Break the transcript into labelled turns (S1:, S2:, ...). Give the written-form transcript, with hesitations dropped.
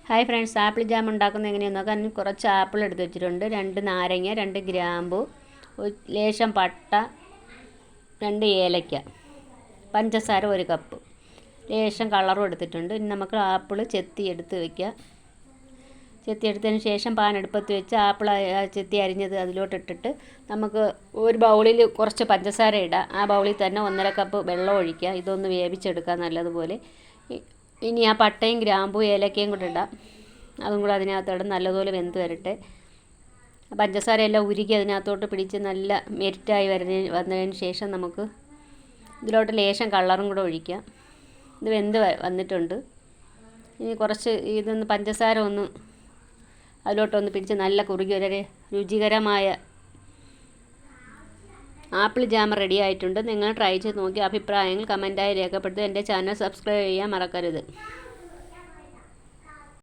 S1: Hi friends, apple jam ഉണ്ടാക്കുന്നത് എങ്ങനെയാണെന്ന് നോക്കാം. അതിന് കുറച്ച് ആപ്പിൾ എടുത്ത് വെച്ചിട്ടുണ്ട്, 2 നാരങ്ങ, 2 ഗ്രാമ്പു, ലേശം പട്ട, 2 ഏലക്ക, പഞ്ചസാര 1 കപ്പ്, ലേശം കളറും എടുത്തിട്ടുണ്ട്. ഇനി നമുക്ക് ആപ്പിൾ ചെത്തി എടുത്ത് വയ്ക്കാം. ചെത്തിയെടുത്തതിന് ശേഷം പാൻ അടുപ്പത്ത് വെച്ച് ആപ്പിൾ ചെത്തി അരിഞ്ഞത് അതിലോട്ടിട്ടിട്ട് നമുക്ക് ഒരു ബൗളിൽ കുറച്ച് പഞ്ചസാര ഇടാം. ആ ബൗളിൽ തന്നെ 1.5 കപ്പ് വെള്ളം ഒഴിക്കുക. ഇതൊന്ന് വേവിച്ചെടുക്കാം നല്ലതുപോലെ. ഇനി ആ പട്ടയും ഗ്രാമ്പും ഏലക്കയും കൂടെ ഇടാം. അതും കൂടെ അതിനകത്തോട്ട് നല്ലതുപോലെ വെന്ത് വരട്ടെ. പഞ്ചസാരയെല്ലാം ഉരുക്കി അതിനകത്തോട്ട് പിടിച്ച് നല്ല മെൽറ്റായി വന്നതിന് ശേഷം നമുക്ക് ഇതിലോട്ട് ലേശം കളറും കൂടെ ഒഴിക്കാം. ഇത് വെന്ത് വന്നിട്ടുണ്ട്. ഇനി കുറച്ച് ഇതൊന്ന് പഞ്ചസാര ഒന്ന് അതിലോട്ടൊന്ന് പിടിച്ച് നല്ല കുറുകി വരെ രുചികരമായ ആപ്പിൾ ജാം റെഡി ആയിട്ടുണ്ട്. നിങ്ങൾ ട്രൈ ചെയ്ത് നോക്കി അഭിപ്രായങ്ങൾ കമൻറ്റായി രേഖപ്പെടുത്തുക. എൻ്റെ ചാനൽ സബ്സ്ക്രൈബ് ചെയ്യാൻ മറക്കരുത്.